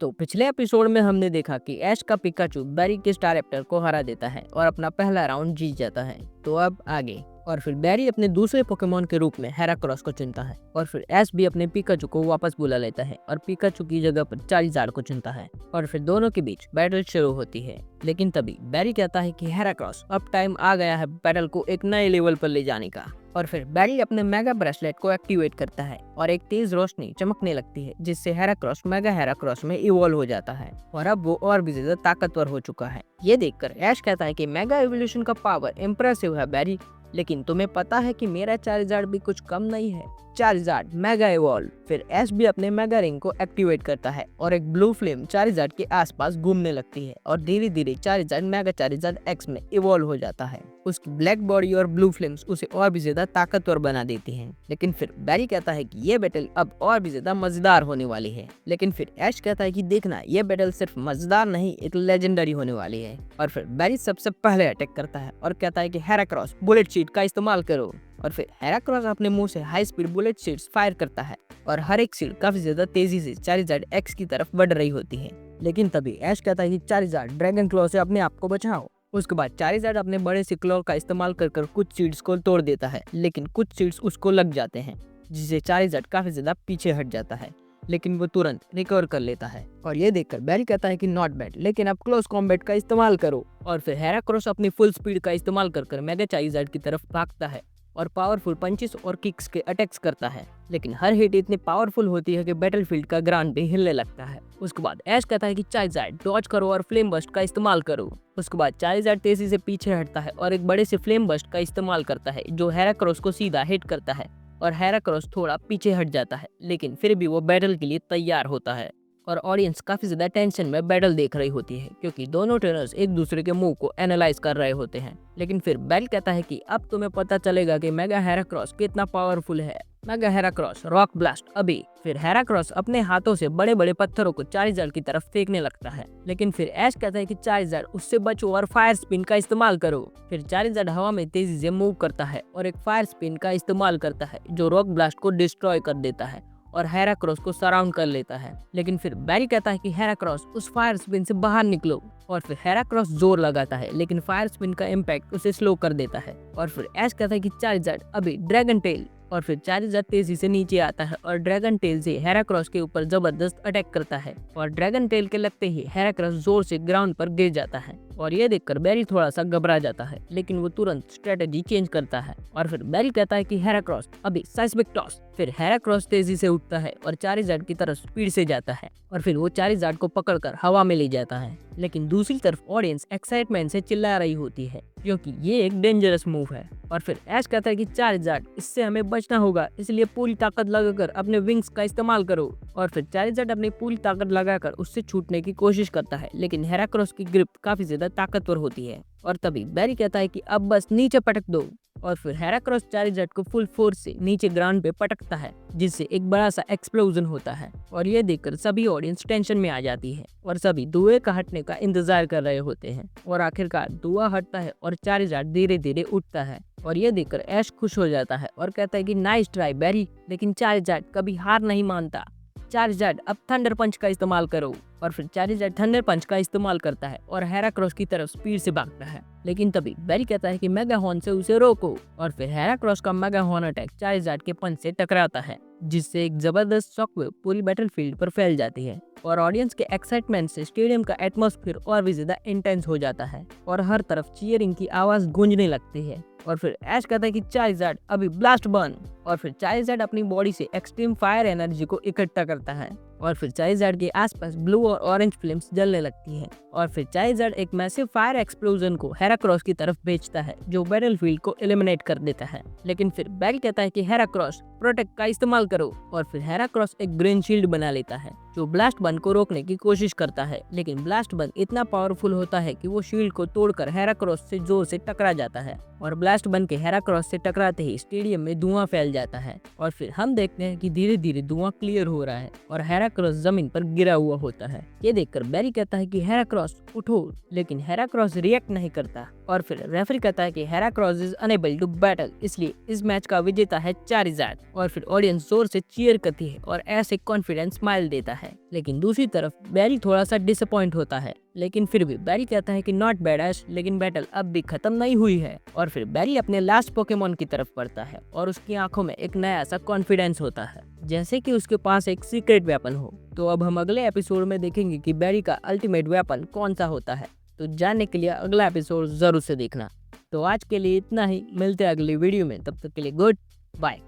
तो पिछले एपिसोड में हमने देखा कि ऐश का पिकाचू बैरी के स्टारएप्टर को हरा देता है और अपना पहला राउंड जीत जाता है। तो अब आगे और फिर बैरी अपने दूसरे पोकेमॉन के रूप में हेराक्रोस को चुनता है और फिर ऐश भी अपने पिकाचू को वापस बुला लेता है और पिकाचू की जगह पर चारिज़ार्ड को चुनता है और फिर दोनों के बीच बैटल शुरू होती है। लेकिन तभी बैरी कहता है कि हेराक्रोस अब टाइम आ गया है बैटल को एक नए लेवल पर ले जाने का। और फिर बैरी अपने मेगा ब्रेसलेट को एक्टिवेट करता है और एक तेज रोशनी चमकने लगती है जिससे हेराक्रोस मेगा हेराक्रोस में इवॉल्व हो जाता है और अब वो और भी ज्यादा ताकतवर हो चुका है। ये देखकर ऐश कहता है कि मेगा एवोल्यूशन का पावर इम्प्रेसिव है बैरी, लेकिन तुम्हें पता है कि मेरा चारिज़ार्ड भी कुछ कम नहीं है। Charizard mega evolve. फिर ऐश भी अपने मेगा रिंग को एक्टिवेट करता है और एक ब्लू फ्लेम चारिज़ार्ड के आसपास घूमने लगती है और धीरे धीरे चारिज़ार्ड मेगा चारिज़ार्ड एक्स में इवॉल्व हो जाता है। उसकी ब्लैक बॉडी और ब्लू फ्लेम्स उसे और भी ज्यादा ताकतवर बना देती हैं। लेकिन फिर बैरी कहता है कि ये बैटल अब और भी ज्यादा मजेदार होने वाली है। लेकिन फिर ऐश कहता है कि देखना ये बैटल सिर्फ मजेदार नहीं एक लेजेंडरी होने वाली है। और फिर बैरी सबसे पहले अटैक करता है और कहता है कि हेराक्रोस बुलेट शीट का इस्तेमाल करो। और फिर हेराक्रोस अपने मुंह से high speed bullet sheets fire करता है और हर एक शीट काफी ज्यादा तेजी से चारिज़ार्ड एक्स की तरफ बढ़ रही होती है। लेकिन तभी ऐश कहता है कि चारिज़ार्ड ड्रैगन क्लॉ से अपने आप को बचाओ। उसके बाद चारिज़ार्ड अपने बड़े से क्लॉ का इस्तेमाल कर कुछ सीड्स को तोड़ देता है, लेकिन कुछ सीड्स उसको लग जाते हैं जिससे चारिज़ार्ड काफी ज्यादा पीछे हट जाता है, लेकिन वो तुरंत रिकवर कर लेता है। और ये देखकर बैरी कहता है कि नॉट बैड, लेकिन अब क्लोज कॉम्बैट का इस्तेमाल करो। और फिर हेराक्रोस अपनी फुल स्पीड का इस्तेमाल कर मेगा चारिज़ार्ड की तरफ भागता है और पावरफुल पंचेस और किक्स के अटैक्स करता है, लेकिन हर हिट इतनी पावरफुल होती है कि बैटलफील्ड का ग्राउंड भी हिलने लगता है। उसके बाद ऐश कहता है कि चारिज़ार्ड डॉज करो और फ्लेम बस्ट का इस्तेमाल करो। उसके बाद चारिज़ार्ड तेजी से पीछे हटता है और एक बड़े से फ्लेम बस्ट का इस्तेमाल करता है जो हेराक्रोस को सीधा हिट करता है और हेराक्रोस थोड़ा पीछे हट जाता है, लेकिन फिर भी वो बैटल के लिए तैयार होता है। और ऑडियंस काफी ज्यादा टेंशन में बैटल देख रही होती है क्योंकि दोनों ट्रेनर्स एक दूसरे के मूव को एनालाइज कर रहे होते हैं। लेकिन फिर बैरी कहता है कि अब तुम्हें पता चलेगा कि मेगा हेराक्रोस कितना पावरफुल है। मेगा हेराक्रोस रॉक ब्लास्ट अभी। फिर हेराक्रोस अपने हाथों से बड़े बड़े पत्थरों को चारिज़ार्ड की तरफ फेंकने लगता है, लेकिन फिर ऐश कहता है कि चारिज़ार्ड उससे बचो और फायर स्पिन का इस्तेमाल करो। फिर चारिज़ार्ड हवा में तेजी से मूव करता है और एक फायर स्पिन का इस्तेमाल करता है जो रॉक ब्लास्ट को डिस्ट्रॉय कर देता है और हेराक्रोस को सराउंड कर लेता है। लेकिन फिर बैरी कहता है कि हेराक्रोस उस फायर स्पिन से बाहर निकलो। और फिर हेराक्रोस जोर लगाता है, लेकिन फायर स्पिन का इम्पैक्ट उसे स्लो कर देता है। और फिर ऐश कहता है कि चारिज़ार्ड अभी ड्रैगन टेल। और फिर चारिज़ार्ड तेजी से नीचे आता है और ड्रैगन टेल से हेराक्रोस के ऊपर जबरदस्त अटैक करता है और ड्रैगन टेल के लगते ही हेराक्रोस जोर से ग्राउंड पर गिर जाता है। और ये देखकर बैरी थोड़ा सा घबरा जाता है, लेकिन वो तुरंत स्ट्रेटेजी चेंज करता है और फिर बैरी कहता है कि हेराक्रोस अभी साइस्मिक टॉस। फिर हेराक्रोस तेजी से उठता है और चारिज़ार्ड की तरफ स्पीड से जाता है और फिर वो चारिज़ार्ड को पकड़कर हवा में ले जाता है। लेकिन दूसरी तरफ ऑडियंस एक्साइटमेंट से चिल्ला रही होती है क्योंकि ये एक डेंजरस मूव है। और फिर ऐश कहता है कि चारिज़ार्ड इससे हमें बचना होगा, इसलिए पूरी ताकत लगाकर अपने विंग्स का इस्तेमाल करो। और फिर चारिज़ार्ड अपनी पूरी ताकत लगाकर उससे छूटने की कोशिश करता है, लेकिन हेराक्रोस की ग्रिप काफी ज्यादा ताकतवर होती है। और तभी बैरी कहता है कि अब बस नीचे पटक दो। और फिर हेराक्रोस चारिज़ार्ड को फुल फोर्स से नीचे ग्राउंड पे पटकता है जिससे एक बड़ा सा एक्सप्लोजन होता है। और ये देखकर सभी ऑडियंस टेंशन में आ जाती है और सभी धुएं का हटने का इंतजार कर रहे होते हैं। और आखिरकार धुआं हटता है और चारिज़ार्ड धीरे धीरे उठता है और ये देखकर ऐश खुश हो जाता है और कहता है कि नाइस ट्राई बैरी। लेकिन चारिज़ार्ड कभी हार नहीं मानता। चारिज़ार्ड अब थंडर पंच का इस्तेमाल करो। और फिर चारिज़ार्ड थंडर पंच का इस्तेमाल करता है और हेराक्रोस की तरफ स्पीड से भागता है, लेकिन तभी बैरी कहता है कि मेगा हॉर्न से उसे रोको। और फिर हेराक्रोस का मेगा हॉर्न अटैक चारिज़ार्ड के पंच से टकराता है जिससे एक जबरदस्त शॉकवेव पूरी बैटलफील्ड पर फैल जाती है और ऑडियंस के एक्साइटमेंट से स्टेडियम का एटमॉस्फेयर और भी ज्यादा इंटेंस हो जाता है और हर तरफ चीयरिंग की आवाज गूंजने लगती है। और फिर ऐश कहता है कि चारिज़ार्ड अभी ब्लास्ट बर्न। और फिर चारिज़ार्ड अपनी बॉडी से एक्सट्रीम फायर एनर्जी को इकट्ठा करता है और फिर चारिज़ार्ड के आसपास ब्लू और ऑरेंज फ्लेम्स जलने लगती हैं। और फिर चारिज़ार्ड एक मैसिव फायर एक्सप्लोजन को हेराक्रोस की तरफ भेजता है जो बैटलफील्ड को एलिमिनेट कर देता है। लेकिन फिर बैरी कहता है कि हेराक्रोस प्रोटेक्ट का इस्तेमाल करो। और फिर हेराक्रोस एक ग्रीन शील्ड बना लेता है जो ब्लास्ट बर्न को रोकने की कोशिश करता है, लेकिन ब्लास्ट बर्न इतना पावरफुल होता है कि वो शील्ड को तोड़कर हेराक्रोस से जोर से टकरा जाता है और ब्लास्ट बर्न के हेराक्रोस से टकराते ही स्टेडियम में धुआं फैल जाता है। और फिर हम देखते हैं कि धीरे धीरे धुआं क्लियर हो रहा है और हेराक्रोस जमीन पर गिरा हुआ होता है। ये देखकर बैरी कहता है कि हेराक्रोस उठो, लेकिन हेराक्रोस रिएक्ट नहीं करता। और फिर रेफरी कहता है कि हेराक्रोस इज अनेबल टू बैटल, इसलिए इस मैच का विजेता है चारिज़ार्ड। और फिर ऑडियंस जोर से चीयर करती है और ऐसे कॉन्फिडेंस स्माइल देता है। लेकिन दूसरी तरफ बैरी थोड़ा सा डिसअपॉइंट होता है, लेकिन फिर भी बैरी कहता है कि नॉट बैड ऐश, लेकिन बैटल अब भी खत्म नहीं हुई है। और फिर बैरी अपने लास्ट पोकेमॉन की तरफ बढ़ता है और उसकी आंखों में एक नया सा कॉन्फिडेंस होता है, जैसे कि उसके पास एक सीक्रेट वेपन हो। तो अब हम अगले एपिसोड में देखेंगे कि बैरी का अल्टीमेट वेपन कौन सा होता है। तो जानने के लिए अगला एपिसोड जरूर से देखना। तो आज के लिए इतना ही, मिलते हैं अगली वीडियो में, तब तक के लिए गुड बाय।